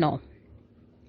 9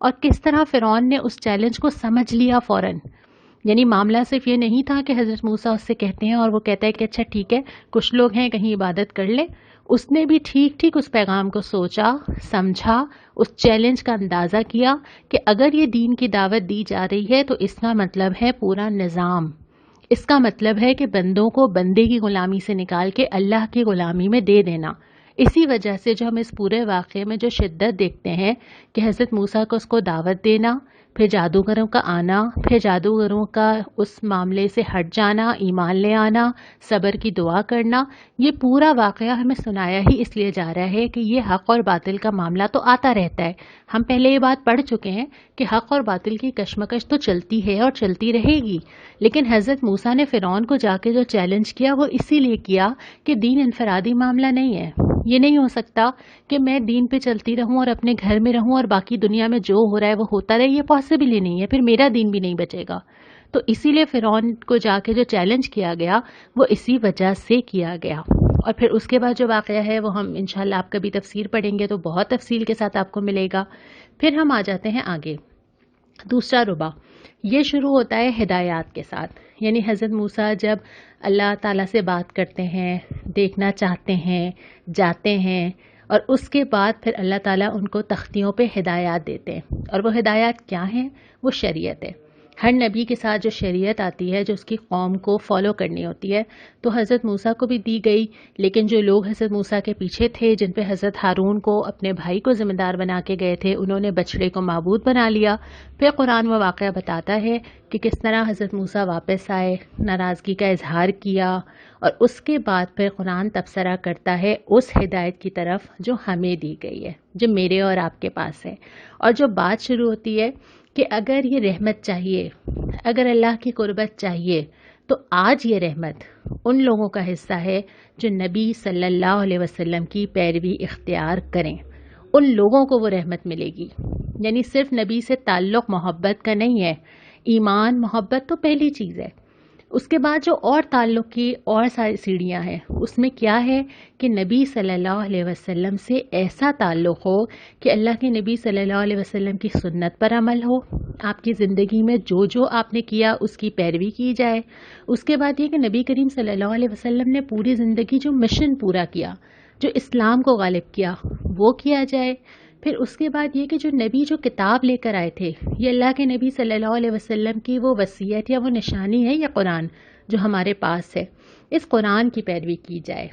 اور کس طرح فرعون نے اس چیلنج کو سمجھ لیا فوراً. یعنی معاملہ صرف یہ نہیں تھا کہ حضرت موسیٰ اس سے کہتے ہیں اور وہ کہتا ہے کہ اچھا ٹھیک ہے کچھ لوگ ہیں کہیں عبادت کر لے. اس نے بھی ٹھیک ٹھیک اس پیغام کو سوچا، سمجھا، اس چیلنج کا اندازہ کیا کہ اگر یہ دین کی دعوت دی جا رہی ہے تو اس کا مطلب ہے پورا نظام. اس کا مطلب ہے کہ بندوں کو بندے کی غلامی سے نکال کے اللہ کی غلامی میں دے دینا. اسی وجہ سے جو ہم اس پورے واقعے میں جو شدت دیکھتے ہیں کہ حضرت موسیٰ کو اس کو دعوت دینا، پھر جادوگروں کا آنا، پھر جادوگروں کا اس معاملے سے ہٹ جانا، ایمان لے آنا، صبر کی دعا کرنا، یہ پورا واقعہ ہمیں سنایا ہی اس لیے جا رہا ہے کہ یہ حق اور باطل کا معاملہ تو آتا رہتا ہے. ہم پہلے یہ بات پڑھ چکے ہیں کہ حق اور باطل کی کشمکش تو چلتی ہے اور چلتی رہے گی، لیکن حضرت موسیٰ نے فرعون کو جا کے جو چیلنج کیا وہ اسی لیے کیا کہ دین انفرادی معاملہ نہیں ہے. یہ نہیں ہو سکتا کہ میں دین پہ چلتی رہوں اور اپنے گھر میں رہوں اور باقی دنیا میں جو ہو رہا ہے وہ ہوتا رہے. یہ پاسبل ہی نہیں ہے، پھر میرا دین بھی نہیں بچے گا. تو اسی لیے فرعون کو جا کے جو چیلنج کیا گیا وہ اسی وجہ سے کیا گیا. اور پھر اس کے بعد جو واقعہ ہے وہ ہم انشاءاللہ آپ کبھی تفسیر پڑھیں گے تو بہت تفصیل کے ساتھ آپ کو ملے گا. پھر ہم آ جاتے ہیں آگے. دوسرا ربع یہ شروع ہوتا ہے ہدایات کے ساتھ. یعنی حضرت موسیٰ جب اللہ تعالیٰ سے بات کرتے ہیں، دیکھنا چاہتے ہیں، جاتے ہیں، اور اس کے بعد پھر اللہ تعالیٰ ان کو تختیوں پہ ہدایات دیتے ہیں. اور وہ ہدایات کیا ہیں؟ وہ شریعت ہے. ہر نبی کے ساتھ جو شریعت آتی ہے جو اس کی قوم کو فالو کرنی ہوتی ہے تو حضرت موسیٰ کو بھی دی گئی، لیکن جو لوگ حضرت موسیٰ کے پیچھے تھے جن پہ حضرت ہارون کو اپنے بھائی کو ذمہ دار بنا کے گئے تھے انہوں نے بچڑے کو معبود بنا لیا. پھر قرآن وہ واقعہ بتاتا ہے کہ کس طرح حضرت موسیٰ واپس آئے، ناراضگی کا اظہار کیا، اور اس کے بعد پھر قرآن تبصرہ کرتا ہے اس ہدایت کی طرف جو ہمیں دی گئی ہے، جو میرے اور آپ کے پاس ہے. اور جو بات شروع ہوتی ہے کہ اگر یہ رحمت چاہیے، اگر اللہ کی قربت چاہیے تو آج یہ رحمت ان لوگوں کا حصہ ہے جو نبی صلی اللہ علیہ وسلم کی پیروی اختیار کریں. ان لوگوں کو وہ رحمت ملے گی. یعنی صرف نبی سے تعلق محبت کا نہیں ہے. ایمان محبت تو پہلی چیز ہے، اس کے بعد جو اور تعلق کی اور ساری سیڑھیاں ہیں اس میں کیا ہے کہ نبی صلی اللہ علیہ وسلم سے ایسا تعلق ہو کہ اللہ کے نبی صلی اللہ علیہ وسلم کی سنت پر عمل ہو، آپ کی زندگی میں جو جو آپ نے کیا اس کی پیروی کی جائے. اس کے بعد یہ کہ نبی کریم صلی اللہ علیہ وسلم نے پوری زندگی جو مشن پورا کیا، جو اسلام کو غالب کیا، وہ کیا جائے. پھر اس کے بعد یہ کہ جو نبی جو کتاب لے کر آئے تھے، یہ اللہ کے نبی صلی اللہ علیہ وسلم کی وہ وصیت یا وہ نشانی ہے، یہ قرآن جو ہمارے پاس ہے، اس قرآن کی پیروی کی جائے.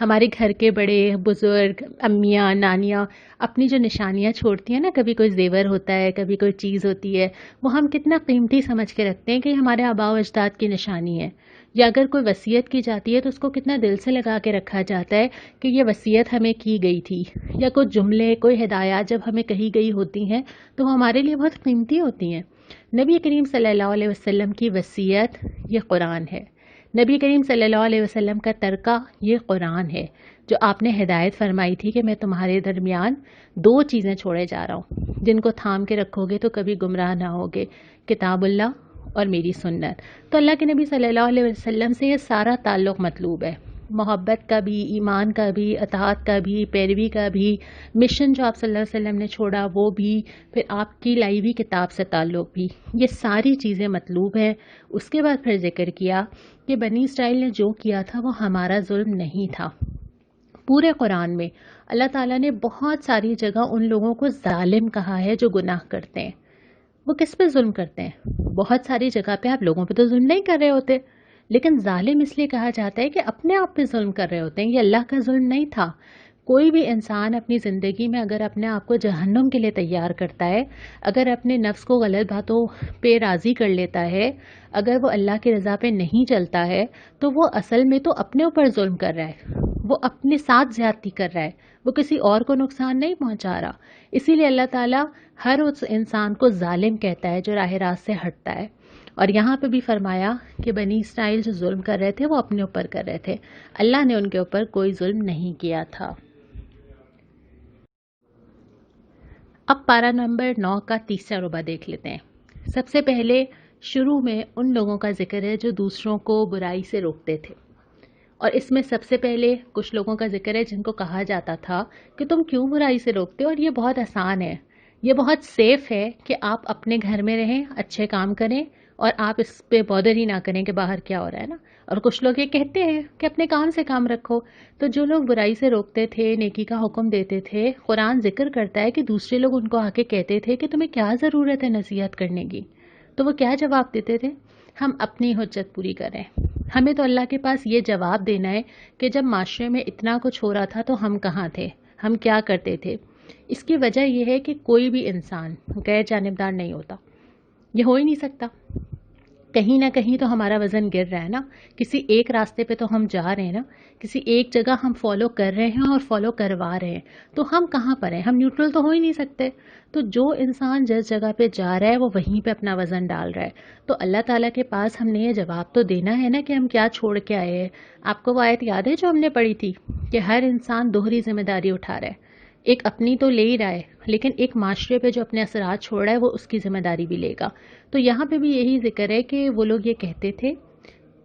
ہمارے گھر کے بڑے بزرگ، امیاں، نانیاں اپنی جو نشانیاں چھوڑتی ہیں نا، کبھی کوئی زیور ہوتا ہے، کبھی کوئی چیز ہوتی ہے، وہ ہم کتنا قیمتی سمجھ کے رکھتے ہیں کہ ہمارے آباء و اجداد کی نشانی ہے. یا اگر کوئی وصیت کی جاتی ہے تو اس کو کتنا دل سے لگا کے رکھا جاتا ہے کہ یہ وصیت ہمیں کی گئی تھی. یا کوئی جملے، کوئی ہدایات جب ہمیں کہی گئی ہوتی ہیں تو وہ ہمارے لیے بہت قیمتی ہوتی ہیں. نبی کریم صلی اللہ علیہ وسلم کی وصیت یہ قرآن ہے. نبی کریم صلی اللہ علیہ وسلم کا ترکہ یہ قرآن ہے، جو آپ نے ہدایت فرمائی تھی کہ میں تمہارے درمیان دو چیزیں چھوڑے جا رہا ہوں جن کو تھام کے رکھو گے تو کبھی گمراہ نہ ہوگے، کتاب اللہ اور میری سنت. تو اللہ کے نبی صلی اللہ علیہ وسلم سے یہ سارا تعلق مطلوب ہے، محبت کا بھی، ایمان کا بھی، اطاعت کا بھی، پیروی کا بھی، مشن جو آپ صلی اللہ علیہ وسلم نے چھوڑا وہ بھی، پھر آپ کی لائی ہوئی کتاب سے تعلق بھی، یہ ساری چیزیں مطلوب ہیں. اس کے بعد پھر ذکر کیا کہ بنی اسرائیل نے جو کیا تھا وہ ہمارا ظلم نہیں تھا. پورے قرآن میں اللہ تعالیٰ نے بہت ساری جگہ ان لوگوں کو ظالم کہا ہے جو گناہ کرتے ہیں. وہ کس پہ ظلم کرتے ہیں؟ بہت ساری جگہ پہ آپ لوگوں پہ تو ظلم نہیں کر رہے ہوتے، لیکن ظالم اس لیے کہا جاتا ہے کہ اپنے آپ پہ ظلم کر رہے ہوتے ہیں. یہ اللہ کا ظلم نہیں تھا. کوئی بھی انسان اپنی زندگی میں اگر اپنے آپ کو جہنم کے لیے تیار کرتا ہے، اگر اپنے نفس کو غلط باتوں پہ راضی کر لیتا ہے، اگر وہ اللہ کی رضا پہ نہیں چلتا ہے تو وہ اصل میں تو اپنے اوپر ظلم کر رہا ہے، وہ اپنے ساتھ زیادتی کر رہا ہے، وہ کسی اور کو نقصان نہیں پہنچا رہا. اسی لیے اللہ تعالیٰ ہر اس انسان کو ظالم کہتا ہے جو راہ راست سے ہٹتا ہے. اور یہاں پہ بھی فرمایا کہ بنی اسرائیل جو ظلم کر رہے تھے وہ اپنے اوپر کر رہے تھے، اللہ نے ان کے اوپر کوئی ظلم نہیں کیا تھا. اب پارہ نمبر 9 کا تیسرا ربع دیکھ لیتے ہیں. سب سے پہلے شروع میں ان لوگوں کا ذکر ہے جو دوسروں کو برائی سے روکتے تھے، اور اس میں سب سے پہلے کچھ لوگوں کا ذکر ہے جن کو کہا جاتا تھا کہ تم کیوں برائی سے روکتے ہو، اور یہ بہت آسان ہے یہ بہت سیف ہے کہ آپ اپنے گھر میں رہیں، اچھے کام کریں اور آپ اس پہ بودر ہی نہ کریں کہ باہر کیا ہو رہا ہے نا. اور کچھ لوگ یہ کہتے ہیں کہ اپنے کام سے کام رکھو. تو جو لوگ برائی سے روکتے تھے، نیکی کا حکم دیتے تھے، قرآن ذکر کرتا ہے کہ دوسرے لوگ ان کو آ کے کہتے تھے کہ تمہیں کیا ضرورت ہے نصیحت کرنے کی، تو وہ کیا جواب دیتے تھے؟ ہم اپنی حجت پوری کریں. ہمیں تو اللہ کے پاس یہ جواب دینا ہے کہ جب معاشرے میں اتنا کچھ ہو رہا تھا تو ہم کہاں تھے، ہم کیا کرتے تھے. اس کی وجہ یہ ہے کہ کوئی بھی انسان غیر جانبدار نہیں ہوتا، یہ ہو ہی نہیں سکتا. کہیں نہ کہیں تو ہمارا وزن گر رہا ہے نا، کسی ایک راستے پہ تو ہم جا رہے ہیں نا، کسی ایک جگہ ہم فالو کر رہے ہیں اور فالو کروا رہے ہیں. تو ہم کہاں پر ہیں؟ ہم نیوٹرل تو ہو ہی نہیں سکتے. تو جو انسان جس جگہ پہ جا رہا ہے وہ وہیں پہ اپنا وزن ڈال رہا ہے. تو اللہ تعالیٰ کے پاس ہم نے یہ جواب تو دینا ہے نا کہ ہم کیا چھوڑ کے آئے ہیں. آپ کو وہ آیت یاد ہے جو ہم نے پڑھی تھی کہ ہر انسان دوہری ذمہ داری اٹھا رہا ہے. ایک اپنی تو لے ہی رہا ہے لیکن ایک معاشرے پہ جو اپنے اثرات چھوڑ رہا ہے وہ اس کی ذمہ داری بھی لے گا. تو یہاں پہ بھی یہی ذکر ہے کہ وہ لوگ یہ کہتے تھے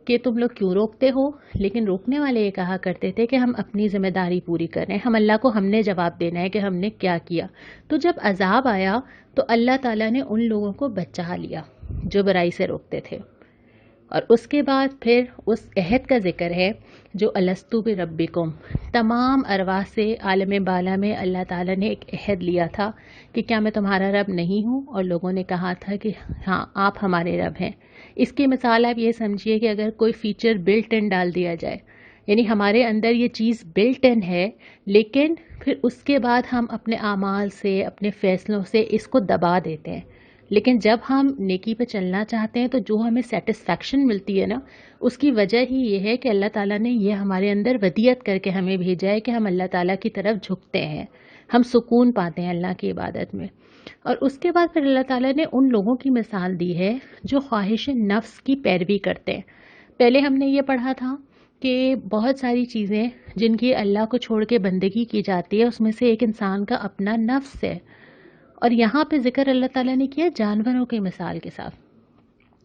کہ تم لوگ کیوں روکتے ہو، لیکن روکنے والے یہ کہا کرتے تھے کہ ہم اپنی ذمہ داری پوری کریں، ہم اللہ کو ہم نے جواب دینا ہے کہ ہم نے کیا کیا. تو جب عذاب آیا تو اللہ تعالیٰ نے ان لوگوں کو بچا لیا جو برائی سے روکتے تھے. اور اس کے بعد پھر اس عہد کا ذکر ہے جو الستو بربکم، تمام ارواح سے عالم بالا میں اللہ تعالیٰ نے ایک عہد لیا تھا کہ کیا میں تمہارا رب نہیں ہوں، اور لوگوں نے کہا تھا کہ ہاں آپ ہمارے رب ہیں. اس کی مثال آپ یہ سمجھیے کہ اگر کوئی فیچر بلٹ ان ڈال دیا جائے، یعنی ہمارے اندر یہ چیز بلٹ ان ہے لیکن پھر اس کے بعد ہم اپنے اعمال سے، اپنے فیصلوں سے اس کو دبا دیتے ہیں. لیکن جب ہم نیکی پہ چلنا چاہتے ہیں تو جو ہمیں سیٹسفیکشن ملتی ہے نا، اس کی وجہ ہی یہ ہے کہ اللہ تعالیٰ نے یہ ہمارے اندر ودیت کر کے ہمیں بھیجا ہے کہ ہم اللہ تعالیٰ کی طرف جھکتے ہیں، ہم سکون پاتے ہیں اللہ کی عبادت میں. اور اس کے بعد پھر اللہ تعالیٰ نے ان لوگوں کی مثال دی ہے جو خواہش نفس کی پیروی کرتے ہیں. پہلے ہم نے یہ پڑھا تھا کہ بہت ساری چیزیں جن کی اللہ کو چھوڑ کے بندگی کی جاتی ہے اس میں سے ایک انسان کا اپنا نفس ہے. اور یہاں پہ ذکر اللہ تعالیٰ نے کیا جانوروں کی مثال کے ساتھ.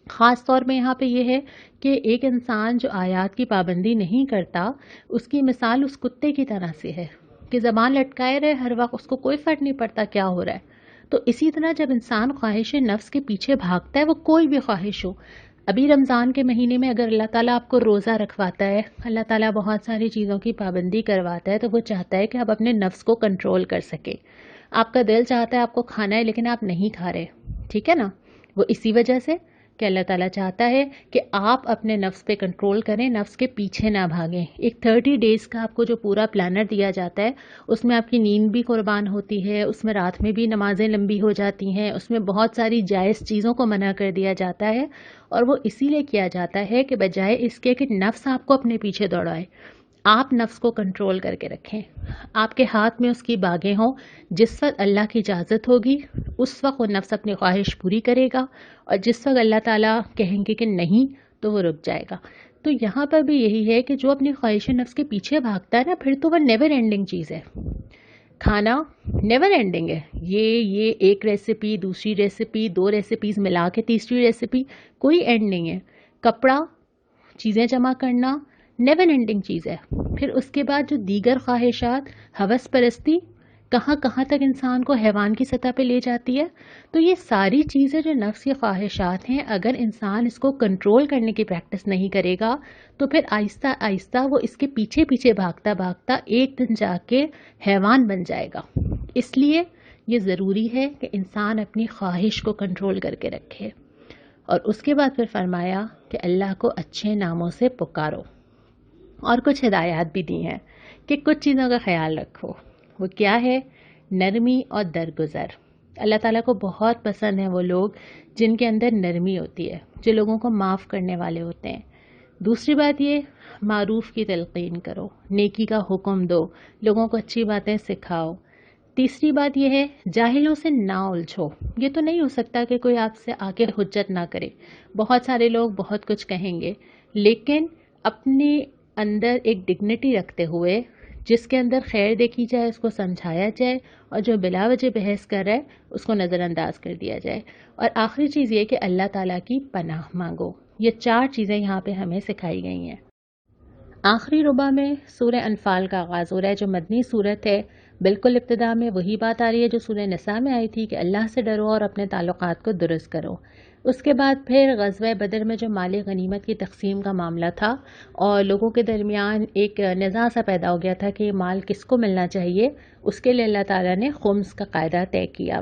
خاص طور پہ یہاں پہ یہ ہے کہ ایک انسان جو آیات کی پابندی نہیں کرتا اس کی مثال اس کتے کی طرح سے ہے کہ زبان لٹکائے رہے ہر وقت، اس کو کوئی فرق نہیں پڑتا کیا ہو رہا ہے. تو اسی طرح جب انسان خواہش نفس کے پیچھے بھاگتا ہے، وہ کوئی بھی خواہش ہو. ابھی رمضان کے مہینے میں اگر اللہ تعالیٰ آپ کو روزہ رکھواتا ہے، اللہ تعالیٰ بہت ساری چیزوں کی پابندی کرواتا ہے، تو وہ چاہتا ہے کہ آپ اپنے نفس کو کنٹرول کر سکیں. آپ کا دل چاہتا ہے آپ کو کھانا ہے لیکن آپ نہیں کھا رہے، ٹھیک ہے نا. وہ اسی وجہ سے کہ اللہ تعالیٰ چاہتا ہے کہ آپ اپنے نفس پہ کنٹرول کریں، نفس کے پیچھے نہ بھاگیں. ایک 30 ڈیز کا آپ کو جو پورا پلانر دیا جاتا ہے اس میں آپ کی نیند بھی قربان ہوتی ہے، اس میں رات میں بھی نمازیں لمبی ہو جاتی ہیں، اس میں بہت ساری جائز چیزوں کو منع کر دیا جاتا ہے. اور وہ اسی لیے کیا جاتا ہے کہ بجائے اس کے کہ نفس آپ کو اپنے پیچھے دوڑائے، آپ نفس کو کنٹرول کر کے رکھیں. آپ کے ہاتھ میں اس کی باغیں ہوں. جس وقت اللہ کی اجازت ہوگی اس وقت وہ نفس اپنی خواہش پوری کرے گا، اور جس وقت اللہ تعالیٰ کہیں گے کہ نہیں تو وہ رک جائے گا. تو یہاں پر بھی یہی ہے کہ جو اپنی خواہش نفس کے پیچھے بھاگتا ہے نا، پھر تو وہ نیور اینڈنگ چیز ہے. کھانا نیور اینڈنگ ہے، یہ ایک ریسیپی، دوسری ریسیپی، 2 ریسیپیز ملا کے تیسری ریسیپی، کوئی اینڈ نہیں ہے. کپڑا، چیزیں جمع کرنا نیور اینڈنگ چیز ہے. پھر اس کے بعد جو دیگر خواہشات، ہوس پرستی، کہاں کہاں تک انسان کو حیوان کی سطح پہ لے جاتی ہے. تو یہ ساری چیزیں جو نفس کی خواہشات ہیں، اگر انسان اس کو کنٹرول کرنے کی پریکٹس نہیں کرے گا تو پھر آہستہ آہستہ وہ اس کے پیچھے پیچھے بھاگتا بھاگتا ایک دن جا کے حیوان بن جائے گا. اس لیے یہ ضروری ہے کہ انسان اپنی خواہش کو کنٹرول کر کے رکھے. اور اس کے بعد پھر فرمایا کہ اللہ کو اچھے ناموں سے پکارو، اور کچھ ہدایات بھی دی ہیں کہ کچھ چیزوں کا خیال رکھو. وہ کیا ہے؟ نرمی اور درگزر. اللہ تعالیٰ کو بہت پسند ہیں وہ لوگ جن کے اندر نرمی ہوتی ہے، جو لوگوں کو معاف کرنے والے ہوتے ہیں. دوسری بات یہ، معروف کی تلقین کرو، نیکی کا حکم دو، لوگوں کو اچھی باتیں سکھاؤ. تیسری بات یہ ہے جاہلوں سے نہ الجھو. یہ تو نہیں ہو سکتا کہ کوئی آپ سے آ کے حجت نہ کرے. بہت سارے لوگ بہت کچھ کہیں گے، لیکن اپنے اندر ایک ڈگنیٹی رکھتے ہوئے جس کے اندر خیر دیکھی جائے اس کو سمجھایا جائے، اور جو بلا وجہ بحث کر رہا ہے اس کو نظر انداز کر دیا جائے. اور آخری چیز یہ کہ اللہ تعالیٰ کی پناہ مانگو. یہ 4 چیزیں یہاں پہ ہمیں سکھائی گئی ہیں. آخری ربع میں سورہ انفال کا آغاز ہو رہا ہے جو مدنی صورت ہے. بالکل ابتدا میں وہی بات آ رہی ہے جو سورہ نساء میں آئی تھی کہ اللہ سے ڈرو اور اپنے تعلقات کو درست کرو۔ اس کے بعد پھر غزوہ بدر میں جو مال غنیمت کی تقسیم کا معاملہ تھا اور لوگوں کے درمیان ایک نزاع سا پیدا ہو گیا تھا کہ مال کس کو ملنا چاہیے، اس کے لیے اللہ تعالیٰ نے خمس کا قاعدہ طے کیا۔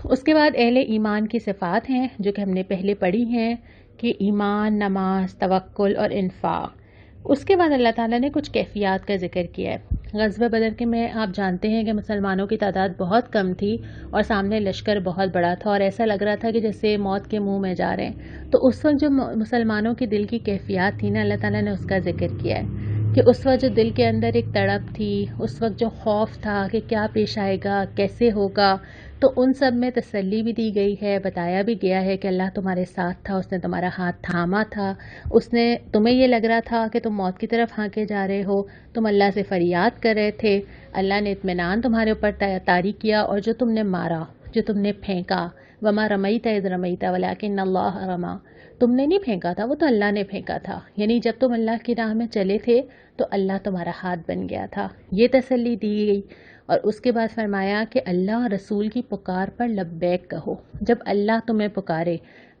اس کے بعد اہل ایمان کی صفات ہیں جو کہ ہم نے پہلے پڑھی ہیں کہ ایمان، نماز، توکل اور انفاق۔ اس کے بعد اللہ تعالیٰ نے کچھ کیفیات کا ذکر کیا ہے۔ غزوہ بدر کے میں آپ جانتے ہیں کہ مسلمانوں کی تعداد بہت کم تھی اور سامنے لشکر بہت بڑا تھا اور ایسا لگ رہا تھا کہ جیسے موت کے منہ میں جا رہے ہیں۔ تو اس وقت جو مسلمانوں کی دل کی کیفیات تھی نا، اللہ تعالیٰ نے اس کا ذکر کیا ہے کہ اس وقت جو دل کے اندر ایک تڑپ تھی، اس وقت جو خوف تھا کہ کیا پیش آئے گا، کیسے ہوگا، تو ان سب میں تسلی بھی دی گئی ہے، بتایا بھی گیا ہے کہ اللہ تمہارے ساتھ تھا، اس نے تمہارا ہاتھ تھاما تھا، اس نے تمہیں یہ لگ رہا تھا کہ تم موت کی طرف ہانکے جا رہے ہو، تم اللہ سے فریاد کر رہے تھے، اللہ نے اطمینان تمہارے اوپر طاری کیا، اور جو تم نے مارا، جو تم نے پھینکا، وما رمیت اذ رمیت ولکن اللہ رما، تم نے نہیں پھینکا تھا، وہ تو اللہ نے پھینکا تھا، یعنی جب تم اللہ کی راہ میں چلے تھے تو اللہ تمہارا ہاتھ بن گیا تھا، یہ تسلی دی گئی۔ اور اس کے بعد فرمایا کہ اللہ رسول کی پکار پر لبیک کہو۔ جب اللہ تمہیں پکارے،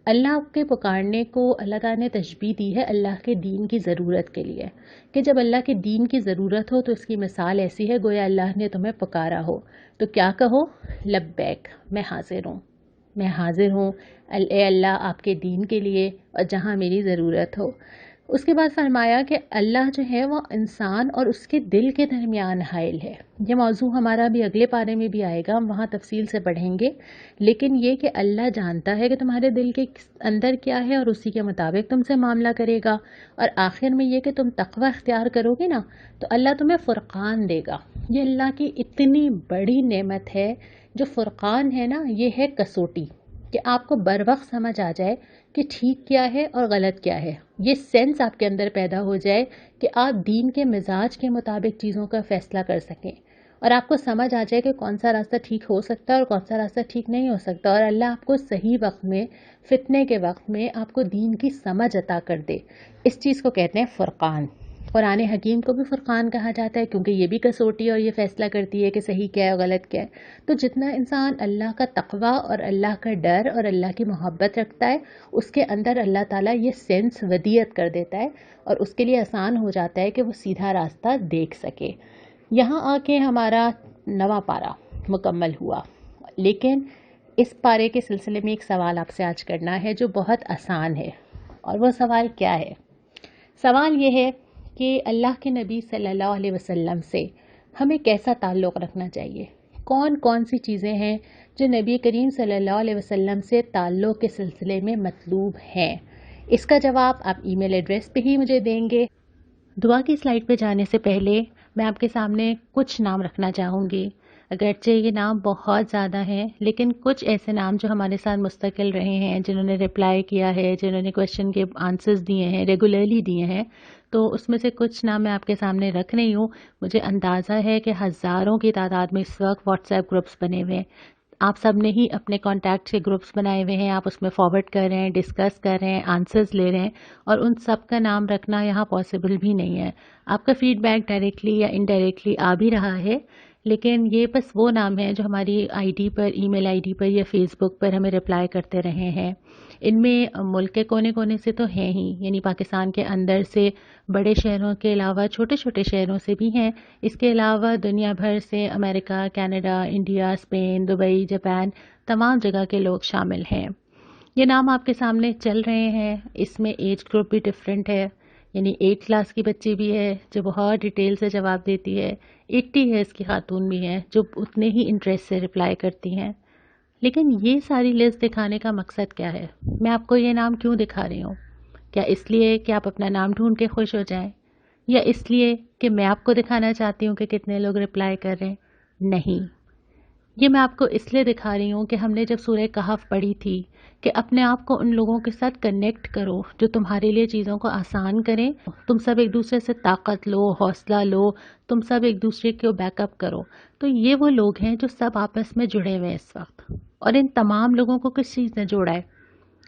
اللہ کے پکارنے کو اللہ تعالیٰ نے تشبیہ دی ہے اللہ کے دین کی ضرورت کے لیے، کہ جب اللہ کے دین کی ضرورت ہو تو اس کی مثال ایسی ہے گویا اللہ نے تمہیں پکارا ہو، تو کیا کہو؟ لبیک، میں حاضر ہوں، میں حاضر ہوں اے اللہ آپ کے دین کے لیے اور جہاں میری ضرورت ہو۔ اس کے بعد فرمایا کہ اللہ جو ہے وہ انسان اور اس کے دل کے درمیان حائل ہے۔ یہ موضوع ہمارا بھی اگلے پارے میں بھی آئے گا، ہم وہاں تفصیل سے پڑھیں گے، لیکن یہ کہ اللہ جانتا ہے کہ تمہارے دل کے اندر کیا ہے اور اسی کے مطابق تم سے معاملہ کرے گا، اور آخر میں یہ کہ تم تقوی اختیار کرو گے نا تو اللہ تمہیں فرقان دے گا۔ یہ اللہ کی اتنی بڑی نعمت ہے، جو فرقان ہے نا، یہ ہے کسوٹی، کہ آپ کو بر وقت سمجھ آ جائے کہ ٹھیک کیا ہے اور غلط کیا ہے، یہ سینس آپ کے اندر پیدا ہو جائے کہ آپ دین کے مزاج کے مطابق چیزوں کا فیصلہ کر سکیں، اور آپ کو سمجھ آ جائے کہ کون سا راستہ ٹھیک ہو سکتا ہے اور کون سا راستہ ٹھیک نہیں ہو سکتا، اور اللہ آپ کو صحیح وقت میں، فتنے کے وقت میں آپ کو دین کی سمجھ عطا کر دے۔ اس چیز کو کہتے ہیں فرقان۔ قرآن حکیم کو بھی فرقان کہا جاتا ہے کیونکہ یہ بھی کسوٹی اور یہ فیصلہ کرتی ہے کہ صحیح کیا ہے اور غلط کیا ہے۔ تو جتنا انسان اللہ کا تقوی اور اللہ کا ڈر اور اللہ کی محبت رکھتا ہے، اس کے اندر اللہ تعالیٰ یہ سینس ودیت کر دیتا ہے اور اس کے لیے آسان ہو جاتا ہے کہ وہ سیدھا راستہ دیکھ سکے۔ یہاں آ کے ہمارا 9واں پارہ مکمل ہوا، لیکن اس پارے کے سلسلے میں ایک سوال آپ سے آج کرنا ہے جو بہت آسان ہے، اور وہ سوال کیا ہے؟ سوال یہ ہے کہ اللہ کے نبی صلی اللہ علیہ وسلم سے ہمیں کیسا تعلق رکھنا چاہیے؟ کون کون سی چیزیں ہیں جو نبی کریم صلی اللہ علیہ وسلم سے تعلق کے سلسلے میں مطلوب ہیں؟ اس کا جواب آپ ای میل ایڈریس پہ ہی مجھے دیں گے۔ دعا کی سلائیڈ پہ جانے سے پہلے میں آپ کے سامنے کچھ نام رکھنا چاہوں گی، اگرچہ یہ نام بہت زیادہ ہیں، لیکن کچھ ایسے نام جو ہمارے ساتھ مستقل رہے ہیں، جنہوں نے رپلائی کیا ہے، جنہوں نے کویشچن کے آنسرز دیے ہیں، ریگولرلی دیے ہیں، تو اس میں سے کچھ نام میں آپ کے سامنے رکھ رہی ہوں۔ مجھے اندازہ ہے کہ ہزاروں کی تعداد میں اس وقت واٹس ایپ گروپس بنے ہوئے ہیں، آپ سب نے ہی اپنے کانٹیکٹ کے گروپس بنائے ہوئے ہیں، آپ اس میں فارورڈ کر رہے ہیں، ڈسکس کر رہے ہیں، آنسرز لے رہے ہیں، اور ان سب کا نام رکھنا یہاں پاسبل بھی نہیں ہے۔ آپ کا فیڈ بیک ڈائریکٹلی یا انڈائریکٹلی آ بھی رہا ہے، لیکن یہ بس وہ نام ہیں جو ہماری I D per, E mile I D پر یا فیس بک پر ہمیں رپلائی کرتے رہے ہیں۔ ان میں ملک کے کونے کونے سے تو ہیں ہی، یعنی پاکستان کے اندر سے بڑے شہروں کے علاوہ چھوٹے چھوٹے شہروں سے بھی ہیں، اس کے علاوہ دنیا بھر سے امریکہ، Canada, India, Spain, Dubai, Japan, تمام جگہ کے لوگ شامل ہیں۔ یہ نام آپ کے سامنے چل رہے ہیں، اس میں ایج گروپ بھی ڈفرینٹ ہے، یعنی 8 کلاس کی بچی بھی ہے جو بہت ڈیٹیل سے جواب دیتی ہے، 80 ایئرس کی خاتون بھی ہیں جو اتنے ہی انٹرسٹ سے رپلائی کرتی ہیں۔ لیکن یہ ساری لسٹ دکھانے کا مقصد کیا ہے؟ میں آپ کو یہ نام کیوں دکھا رہی ہوں؟ کیا اس لیے کہ آپ اپنا نام ڈھونڈ کے خوش ہو جائیں، یا اس لیے کہ میں آپ کو دکھانا چاہتی ہوں کہ کتنے لوگ رپلائی کر رہے ہیں؟ نہیں، یہ میں آپ کو اس لیے دکھا رہی ہوں کہ ہم نے جب سورہ کہف پڑھی تھی کہ اپنے آپ کو ان لوگوں کے ساتھ کنیکٹ کرو جو تمہارے لیے چیزوں کو آسان کریں، تم سب ایک دوسرے سے طاقت لو، حوصلہ لو، تم سب ایک دوسرے کو بیک اپ کرو، تو یہ وہ لوگ ہیں جو سب آپس میں جڑے ہوئے ہیں اس وقت۔ اور ان تمام لوگوں کو کس چیز نے جوڑا ہے؟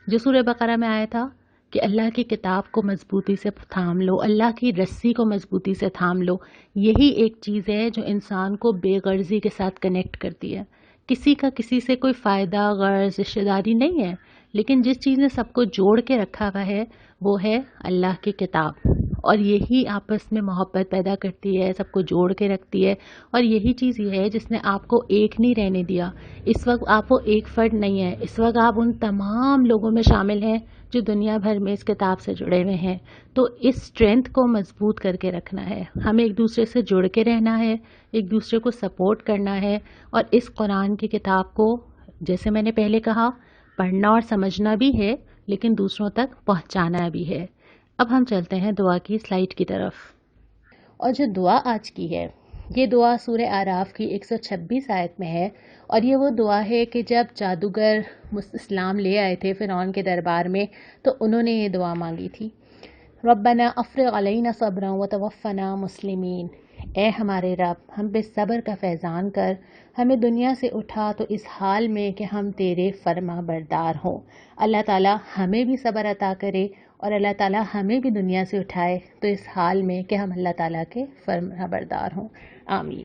جو سورہ بقرہ میں آیا تھا کہ اللہ کی کتاب کو مضبوطی سے تھام لو، اللہ کی رسی کو مضبوطی سے تھام لو. یہی ایک چیز ہے جو انسان کو بے غرضی کے ساتھ کنیکٹ کرتی ہے. کسی کا کسی سے کوئی فائدہ، غرض، رشتہ داری نہیں ہے، لیکن جس چیز نے سب کو جوڑ کے رکھا ہوا ہے وہ ہے اللہ کی کتاب. اور یہی آپس میں محبت پیدا کرتی ہے، سب کو جوڑ کے رکھتی ہے. اور یہی چیز یہ ہے جس نے آپ کو ایک نہیں رہنے دیا. اس وقت آپ وہ ایک فرد نہیں ہے، اس وقت آپ ان تمام لوگوں میں شامل ہیں جو دنیا بھر میں اس کتاب سے جڑے ہوئے ہیں. تو اس اسٹرینتھ کو مضبوط کر کے رکھنا ہے، ہمیں ایک دوسرے سے جڑ کے رہنا ہے، ایک دوسرے کو سپورٹ کرنا ہے. اور اس قرآن کی کتاب کو، جیسے میں نے پہلے کہا، پڑھنا اور سمجھنا بھی ہے لیکن دوسروں تک پہنچانا بھی ہے. اب ہم چلتے ہیں دعا کی سلائیڈ کی طرف. اور جو دعا آج کی ہے، یہ دعا سورہ اعراف کی 126 آیت میں ہے. اور یہ وہ دعا ہے کہ جب جادوگر اسلام لے آئے تھے فرعون کے دربار میں تو انہوں نے یہ دعا مانگی تھی، ربنا افرغ علینا صبرا وتوفنا مسلمین. اے ہمارے رب، ہم پہ صبر کا فیضان کر، ہمیں دنیا سے اٹھا تو اس حال میں کہ ہم تیرے فرما بردار ہوں. اللہ تعالیٰ ہمیں بھی صبر عطا کرے اور اللہ تعالیٰ ہمیں بھی دنیا سے اٹھائے تو اس حال میں کہ ہم اللہ تعالیٰ کے فرما بردار ہوں. آمین.